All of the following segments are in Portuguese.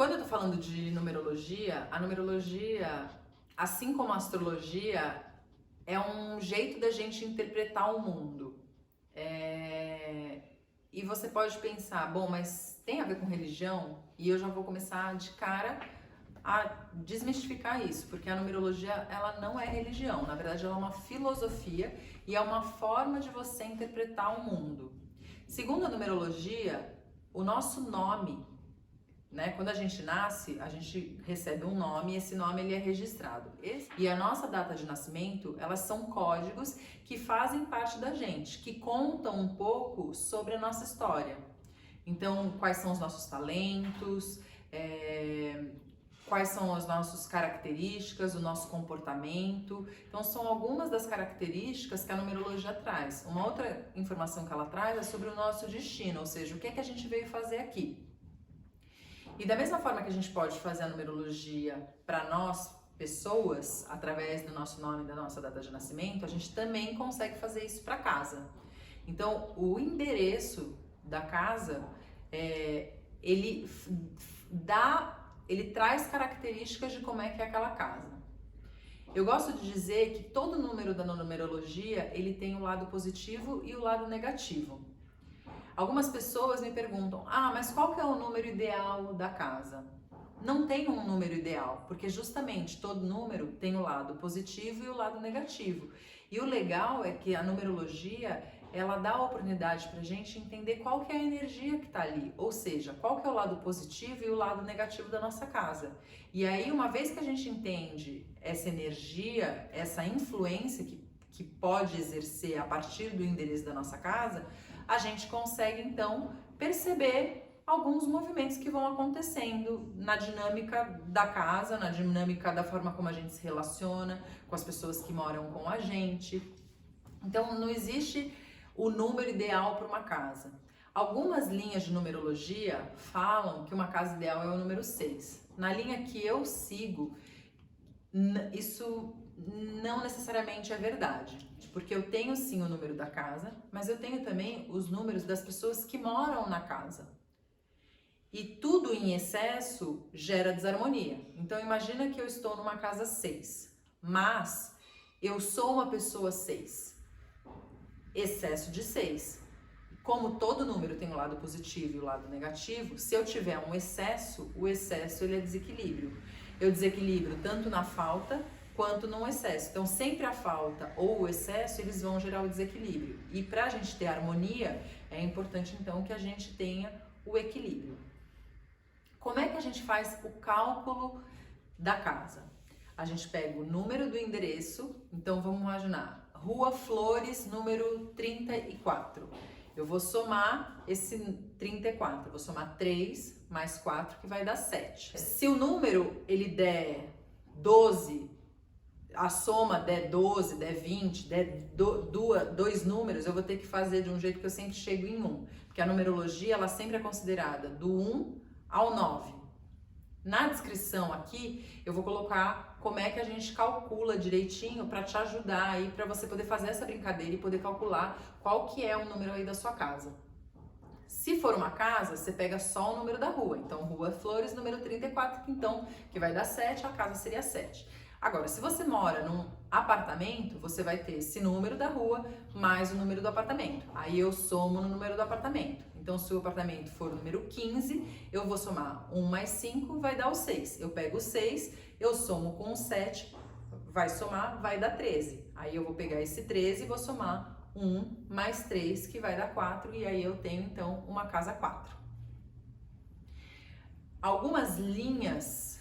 Quando eu tô falando de numerologia, a numerologia, assim como a astrologia, é um jeito da gente interpretar o mundo. E você pode pensar, bom, mas tem a ver com religião? E eu já vou começar de cara a desmistificar isso, porque a numerologia, ela não é religião, na verdade ela é uma filosofia e é uma forma de você interpretar o mundo. Segundo a numerologia, o nosso nome, né? Quando a gente nasce, a gente recebe um nome e esse nome ele é registrado. E a nossa data de nascimento, elas são códigos que fazem parte da gente, que contam um pouco sobre a nossa história. Então, quais são os nossos talentos, quais são as nossas características, o nosso comportamento. Então, são algumas das características que a numerologia traz. Uma outra informação que ela traz é sobre o nosso destino, ou seja, o que é que a gente veio fazer aqui. E da mesma forma que a gente pode fazer a numerologia para nós, pessoas, através do nosso nome e da nossa data de nascimento, a gente também consegue fazer isso para casa. Então, o endereço da casa, ele traz características de como é que é aquela casa. Eu gosto de dizer que todo número da numerologia, ele tem o lado positivo e o lado negativo. Algumas pessoas me perguntam, mas qual que é o número ideal da casa? Não tem um número ideal, porque justamente todo número tem o lado positivo e o lado negativo. E o legal é que a numerologia, ela dá a oportunidade pra gente entender qual que é a energia que tá ali, ou seja, qual que é o lado positivo e o lado negativo da nossa casa. E aí, uma vez que a gente entende essa energia, essa influência que pode exercer a partir do endereço da nossa casa, a gente consegue então perceber alguns movimentos que vão acontecendo na dinâmica da casa, na dinâmica da forma como a gente se relaciona com as pessoas que moram com a gente. Então não existe o número ideal para uma casa. Algumas linhas de numerologia falam que uma casa ideal é o número 6. Na linha que eu sigo, isso não necessariamente é verdade, porque eu tenho sim o número da casa, mas eu tenho também os números das pessoas que moram na casa. E tudo em excesso gera desarmonia. Então imagina que eu estou numa casa 6, mas eu sou uma pessoa 6. Excesso de 6. Como todo número tem o lado positivo e o lado negativo, se eu tiver um excesso, o excesso ele é desequilíbrio. Eu desequilibro tanto na falta quanto no excesso. Então, sempre a falta ou o excesso, eles vão gerar o desequilíbrio. E para a gente ter harmonia, é importante então que a gente tenha o equilíbrio. Como é que a gente faz o cálculo da casa? A gente pega o número do endereço, então vamos imaginar, Rua Flores, número 34. Eu vou somar esse 34, eu vou somar 3 mais 4, que vai dar 7. Se o número ele der 12, a soma der 12, der 20, der dois números, eu vou ter que fazer de um jeito que eu sempre chego em 1. Porque a numerologia, ela sempre é considerada do 1 ao 9. Na descrição aqui, eu vou colocar como é que a gente calcula direitinho para te ajudar aí, para você poder fazer essa brincadeira e poder calcular qual que é o número aí da sua casa. Se for uma casa, você pega só o número da rua. Então, Rua Flores, número 34, então, que vai dar 7, a casa seria 7. Agora, se você mora num apartamento, você vai ter esse número da rua mais o número do apartamento. Aí eu somo no número do apartamento. Então, se o apartamento for o número 15, eu vou somar 1 mais 5, vai dar o 6. Eu pego o 6, eu somo com o 7, vai somar, vai dar 13. Aí eu vou pegar esse 13 e vou somar 1 mais 3, que vai dar 4, e aí eu tenho, então, uma casa 4. Algumas linhas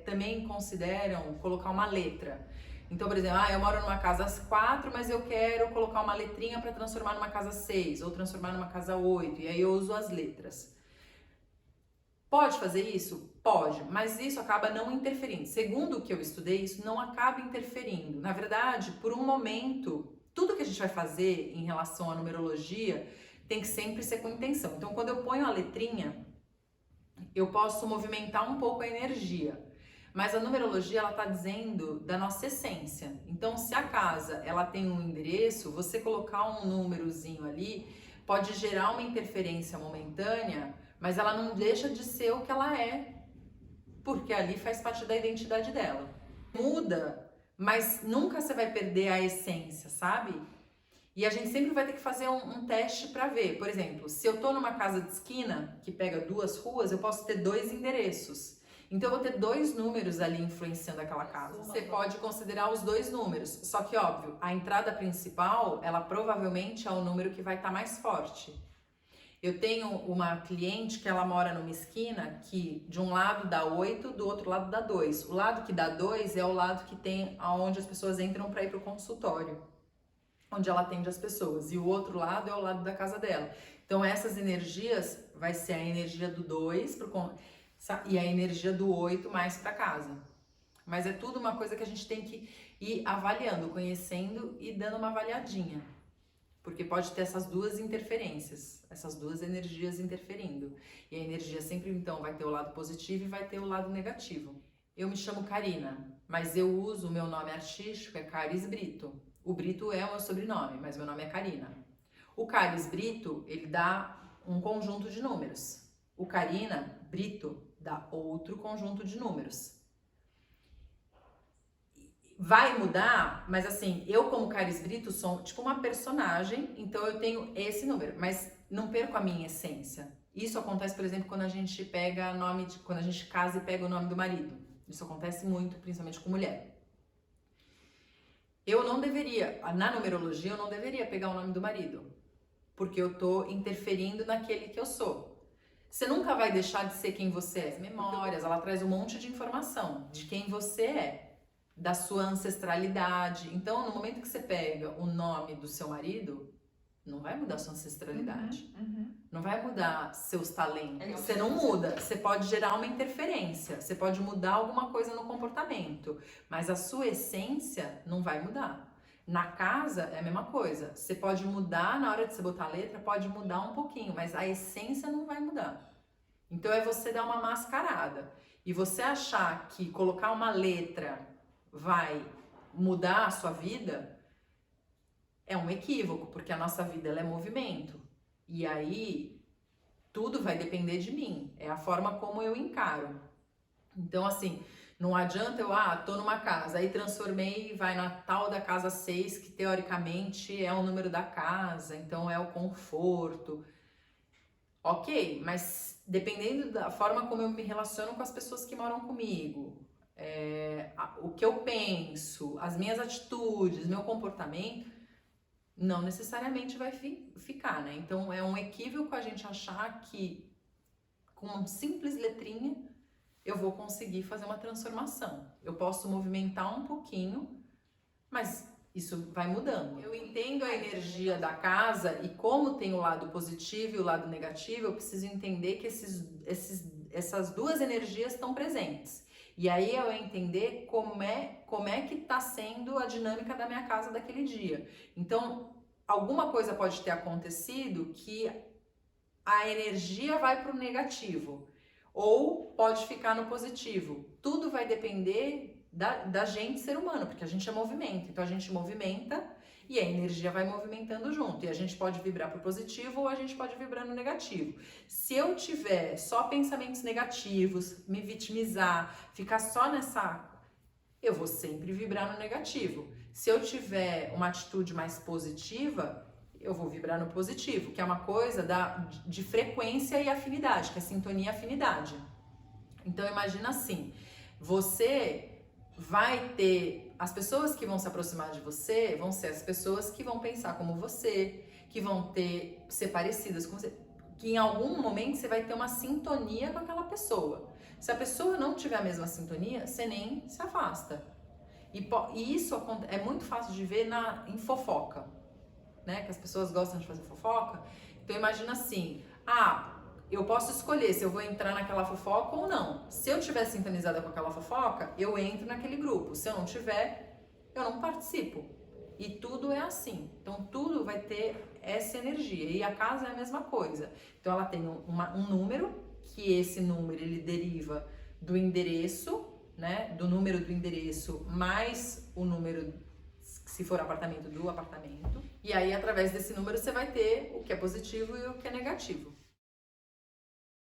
também consideram colocar uma letra. Então, por exemplo, eu moro numa casa 4, mas eu quero colocar uma letrinha para transformar numa casa 6, ou transformar numa casa 8, e aí eu uso as letras. Pode fazer isso? Pode, mas isso acaba não interferindo. Segundo o que eu estudei, isso não acaba interferindo. Na verdade, por um momento, tudo que a gente vai fazer em relação à numerologia tem que sempre ser com intenção. Então, quando eu ponho a letrinha, eu posso movimentar um pouco a energia. Mas a numerologia, ela está dizendo da nossa essência. Então, se a casa ela tem um endereço, você colocar um númerozinho ali pode gerar uma interferência momentânea, mas ela não deixa de ser o que ela é, porque ali faz parte da identidade dela. Muda, mas nunca você vai perder a essência, sabe? E a gente sempre vai ter que fazer um teste para ver. Por exemplo, se eu tô numa casa de esquina que pega 2 ruas, eu posso ter 2 endereços. Então eu vou ter 2 números ali influenciando aquela casa. Você pode considerar os 2 números. Só que, óbvio, a entrada principal, ela provavelmente é o número que vai estar mais forte. Eu tenho uma cliente que ela mora numa esquina que de um lado dá 8, do outro lado dá 2. O lado que dá 2 é o lado que tem aonde as pessoas entram para ir pro consultório, onde ela atende as pessoas. E o outro lado é o lado da casa dela. Então essas energias vai ser a energia do 2 e a energia do 8 mais para casa. Mas é tudo uma coisa que a gente tem que ir avaliando, conhecendo e dando uma avaliadinha. Porque pode ter essas 2 interferências, essas 2 energias interferindo. E a energia sempre, então, vai ter o lado positivo e vai ter o lado negativo. Eu me chamo Karina, mas eu uso o meu nome artístico, é Caris Brito. O Brito é o meu sobrenome, mas meu nome é Karina. O Caris Brito, ele dá um conjunto de números. O Karina Brito dá outro conjunto de números. Vai mudar, mas assim, eu como Caris Brito sou tipo uma personagem, então eu tenho esse número, mas não perco a minha essência. Isso acontece, por exemplo, quando a gente pega quando a gente casa e pega o nome do marido. Isso acontece muito, principalmente com mulher. Eu não deveria, na numerologia, eu não deveria pegar o nome do marido, porque eu tô interferindo naquele que eu sou. Você nunca vai deixar de ser quem você é. As memórias, ela traz um monte de informação de quem você é, da sua ancestralidade. Então, no momento que você pega o nome do seu marido, não vai mudar sua ancestralidade. Não vai mudar seus talentos. Você não muda. Você pode gerar uma interferência. Você pode mudar alguma coisa no comportamento. Mas a sua essência não vai mudar. Na casa é a mesma coisa. Você pode mudar na hora de você botar a letra, pode mudar um pouquinho, mas a essência não vai mudar. Então é você dar uma mascarada. E você achar que colocar uma letra vai mudar a sua vida é um equívoco, porque a nossa vida ela é movimento. E aí tudo vai depender de mim. É a forma como eu encaro. Então assim, não adianta eu, tô numa casa, aí transformei, vai na tal da casa 6, que teoricamente é o número da casa, então é o conforto. Ok, mas dependendo da forma como eu me relaciono com as pessoas que moram comigo, o que eu penso, as minhas atitudes, meu comportamento, não necessariamente vai ficar, né? Então é um equívoco a gente achar que com uma simples letrinha eu vou conseguir fazer uma transformação. Eu posso movimentar um pouquinho, mas isso vai mudando. Eu entendo a energia da casa e como tem o lado positivo e o lado negativo, eu preciso entender que essas 2 energias estão presentes. E aí eu entender como é que está sendo a dinâmica da minha casa daquele dia. Então, alguma coisa pode ter acontecido que a energia vai para o negativo. Ou pode ficar no positivo. Tudo vai depender da gente, ser humano, porque a gente é movimento. Então a gente movimenta e a energia vai movimentando junto. E a gente pode vibrar para o positivo ou a gente pode vibrar no negativo. Se eu tiver só pensamentos negativos, me vitimizar, ficar só eu vou sempre vibrar no negativo. Se eu tiver uma atitude mais positiva, eu vou vibrar no positivo, que é uma coisa de frequência e afinidade, que é sintonia e afinidade. Então imagina assim, você vai ter, as pessoas que vão se aproximar de você vão ser as pessoas que vão pensar como você, que vão ser parecidas com você, que em algum momento você vai ter uma sintonia com aquela pessoa. Se a pessoa não tiver a mesma sintonia, você nem se afasta. E isso é muito fácil de ver em fofoca, né? Que as pessoas gostam de fazer fofoca. Então imagina assim, eu posso escolher se eu vou entrar naquela fofoca ou não. Se eu estiver sintonizada com aquela fofoca, eu entro naquele grupo. Se eu não tiver, eu não participo. E tudo é assim. Então tudo vai ter essa energia. E a casa é a mesma coisa. Então ela tem um número, que esse número ele deriva do endereço, né? Do número do endereço mais o número, se for apartamento, do apartamento. E aí através desse número você vai ter o que é positivo e o que é negativo.